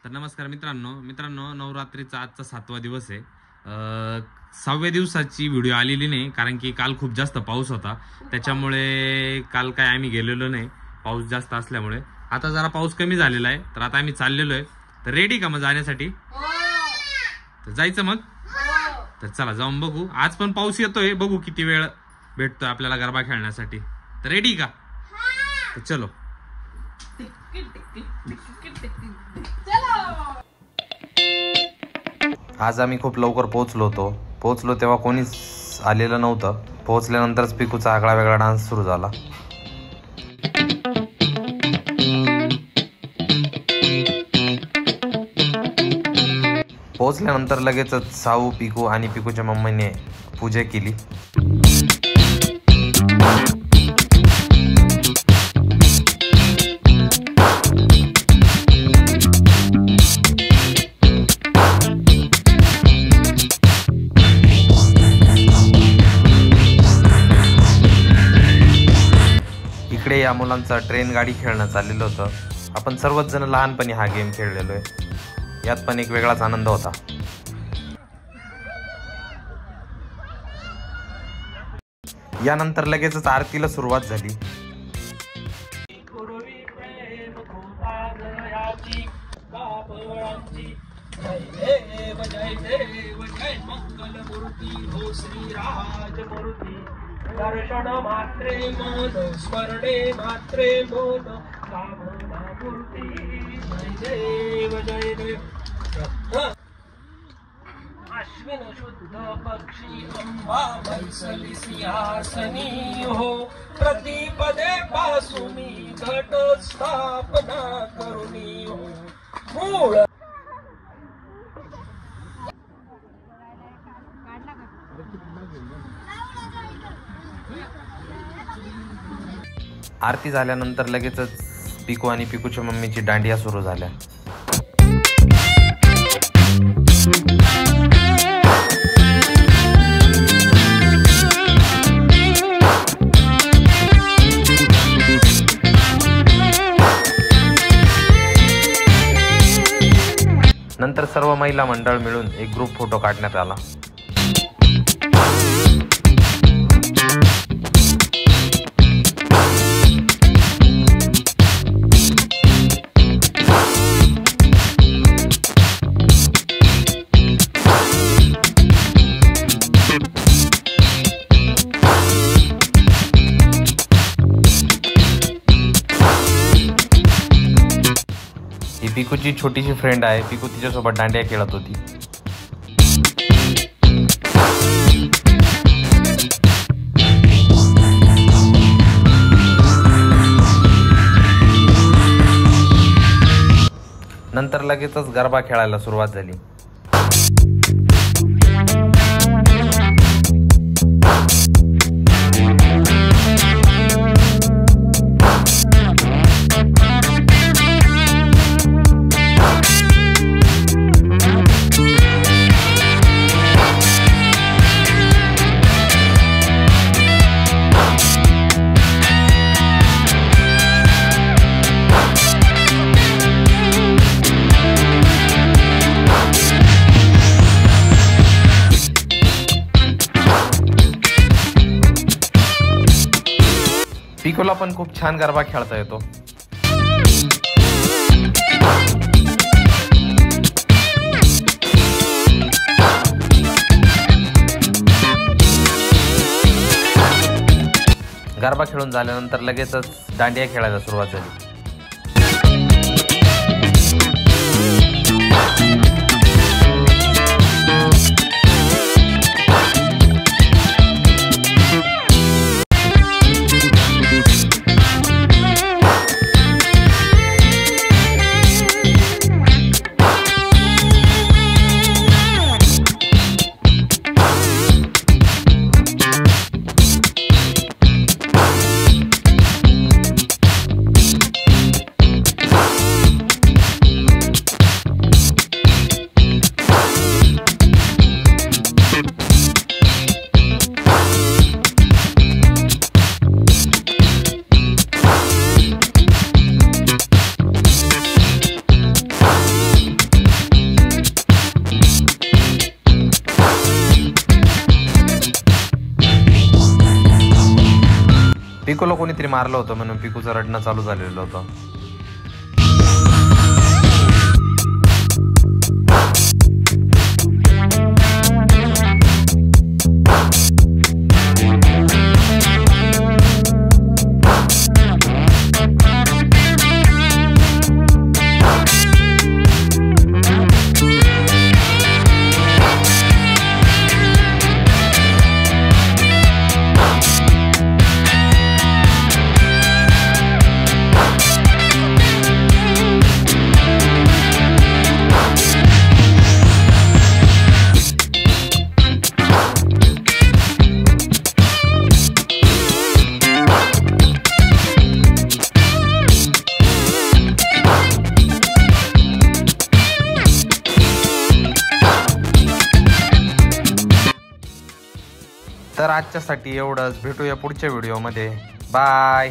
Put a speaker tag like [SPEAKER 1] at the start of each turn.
[SPEAKER 1] तर नमस्कार मित्रांनो नवरात्रीचा आजचा 7वा दिवस आहे। 6व्या दिवसाची व्हिडिओ आलेली नाही कारण की काल खूप जास्त पाऊस होता, त्याच्यामुळे काल काय आम्ही गेलेलो नाही पाऊस जास्त असल्यामुळे। आता जरा पाऊस कमी झालेला आहे तर आता आम्ही चाललेलो आहे। तर रेडी का मग जाण्यासाठी? तर जायचं मग? तर चला जाऊन बघू। आज पण पाऊस येतोय, बघू किती वेळ भेटतोय आपल्याला गरबा खेळण्यासाठी। तर रेडी का? तर चलो। आज आम्ही खूप लवकर पोहोचलो तेव्हा कोणीच आलेलं नव्हतं। पोहोचल्यानंतरच पिकूचा आगळा वेगळा डान्स सुरू झाला। पोहोचल्यानंतर लगेचच साऊ, पिकू आणि पिकूच्या मम्मीने पूजा केली। इकडे या मुलांचा ट्रेन गाडी खेळणं चाललेलं होतं। आपण सर्वच जण लहानपणी हा गेम खेळलेलो आहे, यात पण एक वेगळाच आनंद होता। यानंतर लगेचच आरतीला सुरुवात झाली।
[SPEAKER 2] दर्शन मात्रे मन स्मरणे मात्रे मन कामना मूर्ती जय देव। अश्विन शुद्ध पक्षी अंबा बैसली सिंहासनी हो, प्रतिपदे पासुनी घट स्थापना करुणी हो। मूळ
[SPEAKER 1] आरती झाल्यानंतर लगेचच पिकू आणि पिकूच्या मम्मीची दांडिया सुरू झाल्या। नंतर सर्व महिला मंडळ मिळून एक ग्रुप फोटो काढण्यात आला। ही पिकूची छोटीशी फ्रेंड आहे, पिकू तिच्यासोबत दांडिया खेळत होती। नंतर लगेचच गरबा खेळायला सुरुवात झाली। पिकूला पण खूप छान गरबा खेळता येतो। गरबा खेळून झाल्यानंतर लगेचच दांडिया खेळायला सुरुवात झाली। पिकूला कोणीतरी मारलं होतं म्हणून पिकूचं रडणं चालू झालेलं होतं. तर आजच्यासाठी एवढंच. भेटूया पुढच्या व्हिडिओमध्ये. बाय.